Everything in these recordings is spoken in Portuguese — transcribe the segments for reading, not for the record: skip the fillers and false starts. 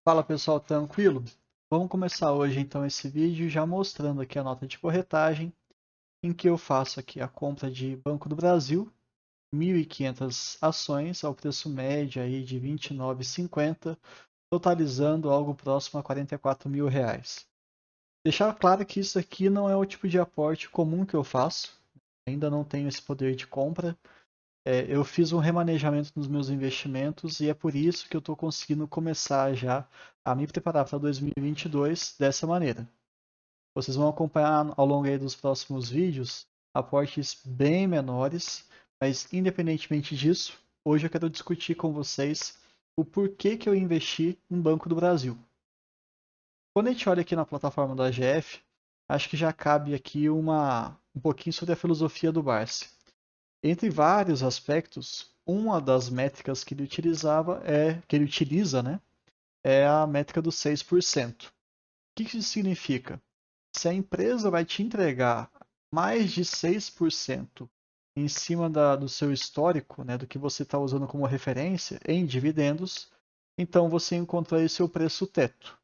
Fala pessoal, tranquilo? Vamos começar hoje então esse vídeo já mostrando aqui a nota de corretagem, em que eu faço aqui a compra de Banco do Brasil, 1.500 ações ao preço médio aí de R$ 29,50, totalizando algo próximo a R$ 44.000. Deixar claro que isso aqui não é o tipo de aporte comum que eu faço, ainda não tenho esse poder de compra. Eu fiz um remanejamento nos meus investimentos e é por isso que eu estou conseguindo começar já a me preparar para 2022 dessa maneira. Vocês vão acompanhar ao longo aí dos próximos vídeos aportes bem menores, mas independentemente disso, hoje eu quero discutir com vocês o porquê que eu investi em Banco do Brasil. Quando a gente olha aqui na plataforma da AGF, acho que já cabe aqui um pouquinho sobre a filosofia do Barsi. Entre vários aspectos, uma das métricas que ele utiliza, né, é a métrica dos 6%. O que isso significa? Se a empresa vai te entregar mais de 6% em cima do seu histórico, né, do que você está usando como referência em dividendos, então você encontrou aí seu preço teto.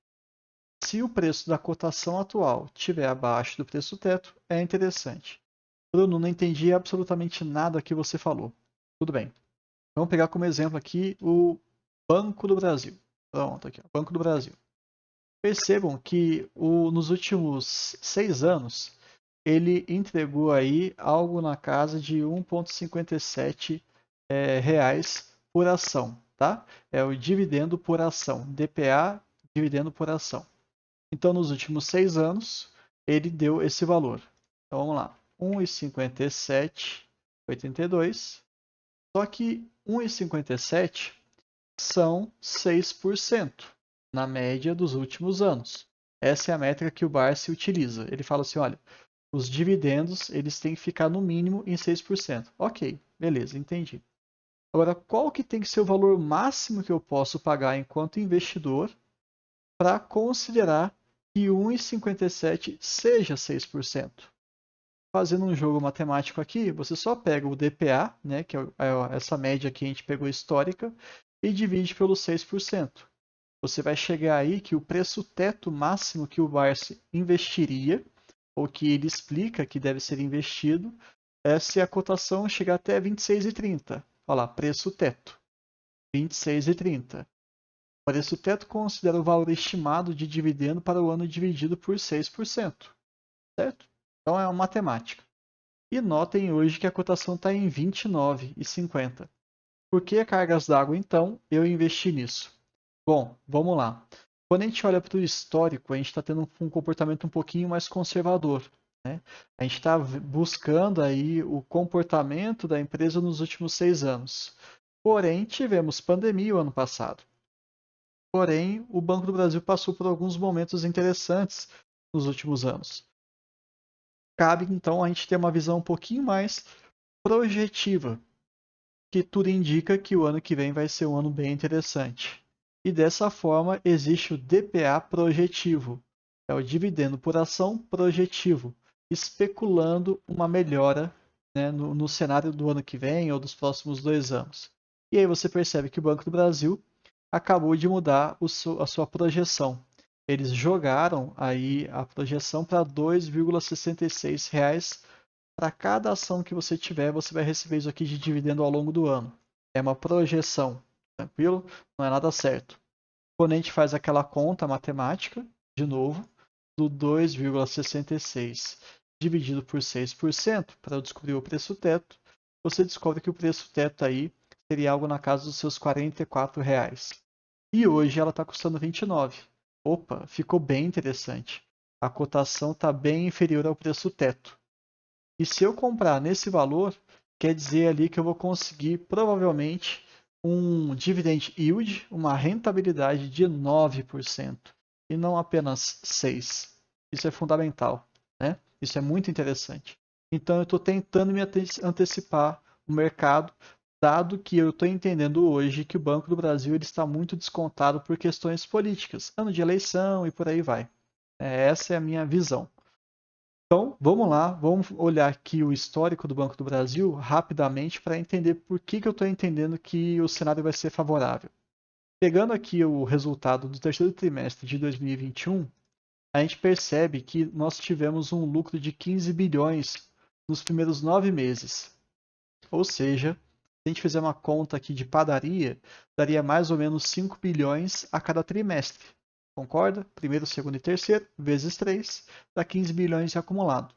Se o preço da cotação atual estiver abaixo do preço teto, é interessante. Bruno, não entendi absolutamente nada que você falou. Tudo bem. Vamos pegar como exemplo aqui o Banco do Brasil. Pronto, aqui, ó, Banco do Brasil. Percebam que nos últimos 6 anos ele entregou aí algo na casa de 1,57 reais por ação, tá? É o dividendo por ação, DPA, dividendo por ação. Então, nos últimos 6 anos, ele deu esse valor. Então, vamos lá. 1,5782. Só que 1,57 são 6% na média dos últimos anos. Essa é a métrica que o Barsi utiliza. Ele fala assim, olha, os dividendos eles têm que ficar no mínimo em 6%. Ok, beleza, entendi. Agora, qual que tem que ser o valor máximo que eu posso pagar enquanto investidor para considerar que 1,57 seja 6%? Fazendo um jogo matemático aqui, você só pega o DPA, né, que é essa média que a gente pegou histórica, e divide pelo 6%. Você vai chegar aí que o preço teto máximo que o Barsi investiria, ou que ele explica que deve ser investido, é se a cotação chegar até 26,30. Olha lá, preço teto, 26,30. O preço teto considera o valor estimado de dividendo para o ano dividido por 6%, certo? Então é uma matemática. E notem hoje que a cotação está em 29,50. Por que cargas d'água, então, eu investi nisso? Bom, vamos lá. Quando a gente olha para o histórico, a gente está tendo um comportamento um pouquinho mais conservador. Né? A gente está buscando aí o comportamento da empresa nos últimos 6 anos. Porém, tivemos pandemia o ano passado. Porém, o Banco do Brasil passou por alguns momentos interessantes nos últimos anos. Cabe, então, a gente ter uma visão um pouquinho mais projetiva, que tudo indica que o ano que vem vai ser um ano bem interessante. E dessa forma existe o DPA projetivo, é o dividendo por ação projetivo, especulando uma melhora, né, no cenário do ano que vem ou dos próximos 2 anos. E aí você percebe que o Banco do Brasil acabou de mudar a sua projeção. Eles jogaram aí a projeção para R$ 2,66. Para cada ação que você tiver, você vai receber isso aqui de dividendo ao longo do ano. É uma projeção, tranquilo? Não é nada certo. Quando a gente faz aquela conta matemática, de novo, do 2,66 dividido por 6%, para eu descobrir o preço teto, você descobre que o preço teto aí seria algo na casa dos seus R$ 44. E hoje ela está custando 29. Opa, ficou bem interessante. A cotação está bem inferior ao preço teto. E se eu comprar nesse valor, quer dizer ali que eu vou conseguir provavelmente um dividend yield, uma rentabilidade de 9% e não apenas 6%. Isso é fundamental, né? Isso é muito interessante. Então eu estou tentando me antecipar o mercado, dado que eu estou entendendo hoje que o Banco do Brasil ele está muito descontado por questões políticas, ano de eleição e por aí vai. Essa é a minha visão. Então, vamos lá, vamos olhar aqui o histórico do Banco do Brasil rapidamente para entender por que eu estou entendendo que o cenário vai ser favorável. Pegando aqui o resultado do terceiro trimestre de 2021, a gente percebe que nós tivemos um lucro de 15 bilhões nos primeiros 9 meses. Ou seja, se a gente fizer uma conta aqui de padaria, daria mais ou menos 5 bilhões a cada trimestre. Concorda? Primeiro, segundo e terceiro, vezes 3, dá 15 bilhões de acumulado.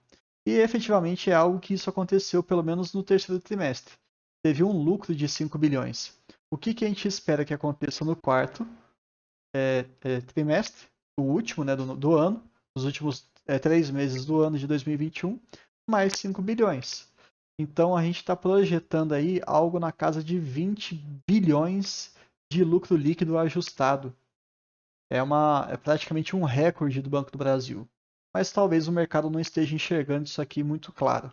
E efetivamente é algo que isso aconteceu pelo menos no terceiro trimestre. Teve um lucro de 5 bilhões. O que a gente espera que aconteça no quarto trimestre, o último, né, do ano, os últimos 3 meses do ano de 2021, mais 5 bilhões. Então a gente está projetando aí algo na casa de 20 bilhões de lucro líquido ajustado. É praticamente um recorde do Banco do Brasil. Mas talvez o mercado não esteja enxergando isso aqui muito claro.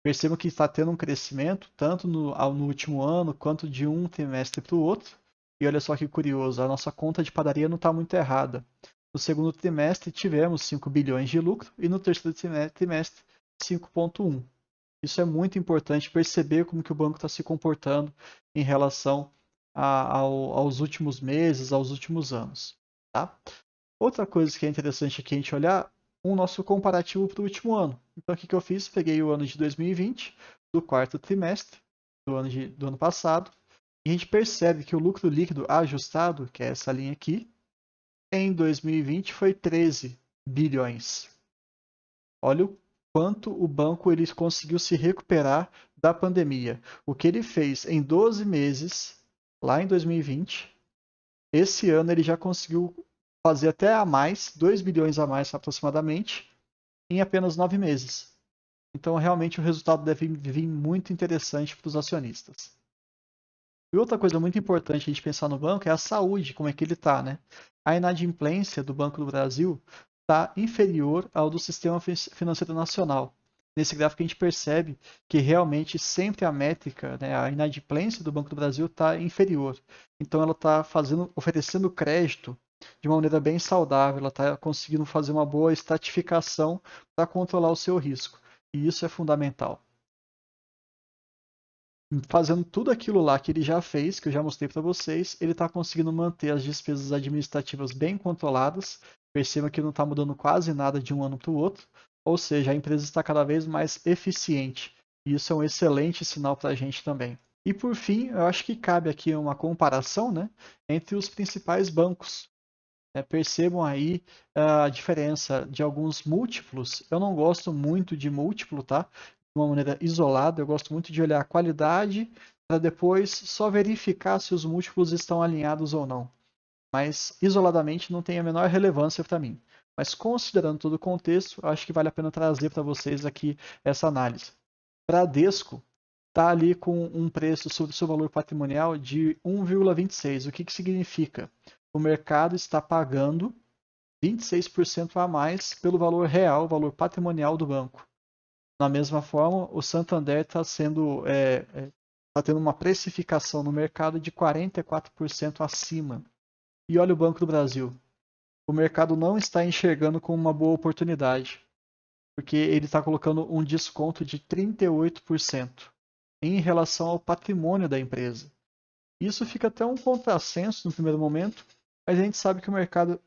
Percebo que está tendo um crescimento, tanto no último ano, quanto de um trimestre para o outro. E olha só que curioso, a nossa conta de padaria não está muito errada. No segundo trimestre tivemos 5 bilhões de lucro e no terceiro trimestre 5,1. Isso é muito importante perceber como que o banco está se comportando em relação aos últimos meses, aos últimos anos. Tá? Outra coisa que é interessante aqui a gente olhar, o nosso comparativo para o último ano. Então, o que eu fiz? Peguei o ano de 2020, do quarto trimestre do ano passado, e a gente percebe que o lucro líquido ajustado, que é essa linha aqui, em 2020 foi 13 bilhões. Olha o quanto o banco ele conseguiu se recuperar da pandemia. O que ele fez em 12 meses, lá em 2020, esse ano ele já conseguiu fazer até a mais, 2 bilhões a mais aproximadamente, em apenas 9 meses. Então, realmente, o resultado deve vir muito interessante para os acionistas. E outra coisa muito importante a gente pensar no banco é a saúde, como é que ele está, né? A inadimplência do Banco do Brasil está inferior ao do Sistema Financeiro Nacional. Nesse gráfico a gente percebe que realmente sempre a métrica, né, a inadimplência do Banco do Brasil está inferior. Então ela está oferecendo crédito de uma maneira bem saudável, ela está conseguindo fazer uma boa estratificação para controlar o seu risco. E isso é fundamental. Fazendo tudo aquilo lá que ele já fez, que eu já mostrei para vocês, ele está conseguindo manter as despesas administrativas bem controladas. Perceba que não está mudando quase nada de um ano para o outro, ou seja, a empresa está cada vez mais eficiente. E isso é um excelente sinal para a gente também. E por fim, eu acho que cabe aqui uma comparação, né, entre os principais bancos. Percebam aí a diferença de alguns múltiplos. Eu não gosto muito de múltiplo, tá? De uma maneira isolada, eu gosto muito de olhar a qualidade para depois só verificar se os múltiplos estão alinhados ou não. Mas isoladamente não tem a menor relevância para mim. Mas considerando todo o contexto, acho que vale a pena trazer para vocês aqui essa análise. Bradesco está ali com um preço sobre o seu valor patrimonial de 1,26. O que significa? O mercado está pagando 26% a mais pelo valor real, valor patrimonial do banco. Da mesma forma, o Santander está tendo uma precificação no mercado de 44% acima. E olha o Banco do Brasil. O mercado não está enxergando como uma boa oportunidade, porque ele está colocando um desconto de 38% em relação ao patrimônio da empresa. Isso fica até um contrassenso no primeiro momento, mas a gente sabe que o mercado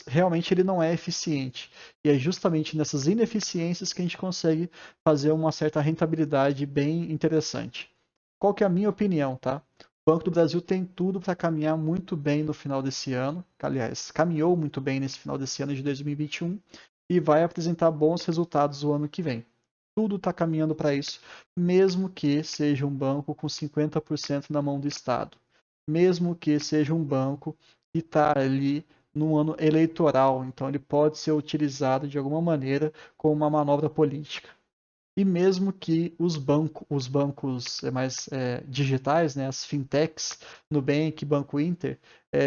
realmente ele não é eficiente. E é justamente nessas ineficiências que a gente consegue fazer uma certa rentabilidade bem interessante. Qual que é a minha opinião, tá? O Banco do Brasil tem tudo para caminhar muito bem no final desse ano, aliás, caminhou muito bem nesse final desse ano de 2021 e vai apresentar bons resultados o ano que vem. Tudo está caminhando para isso, mesmo que seja um banco com 50% na mão do Estado, mesmo que seja um banco que está ali no ano eleitoral, então ele pode ser utilizado de alguma maneira como uma manobra política. E mesmo que os bancos mais digitais, né, as fintechs, Nubank, Banco Inter,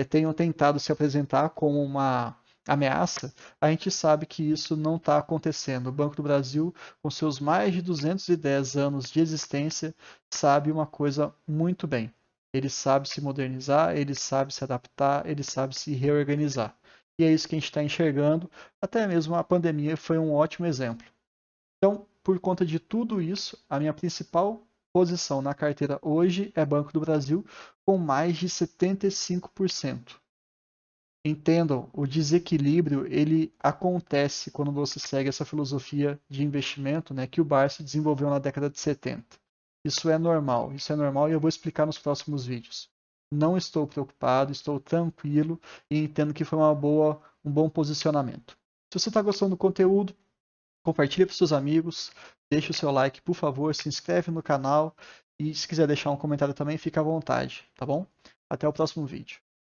tenham tentado se apresentar como uma ameaça, a gente sabe que isso não está acontecendo. O Banco do Brasil, com seus mais de 210 anos de existência, sabe uma coisa muito bem. Ele sabe se modernizar, ele sabe se adaptar, ele sabe se reorganizar. E é isso que a gente está enxergando. Até mesmo a pandemia foi um ótimo exemplo. Então, por conta de tudo isso, a minha principal posição na carteira hoje é Banco do Brasil, com mais de 75%. Entendam, o desequilíbrio ele acontece quando você segue essa filosofia de investimento, né, que o Barsi desenvolveu na década de 70. Isso é normal e eu vou explicar nos próximos vídeos. Não estou preocupado, estou tranquilo e entendo que foi um bom posicionamento. Se você está gostando do conteúdo, compartilhe para seus amigos, deixe o seu like, por favor, se inscreve no canal e se quiser deixar um comentário também, fica à vontade, tá bom? Até o próximo vídeo.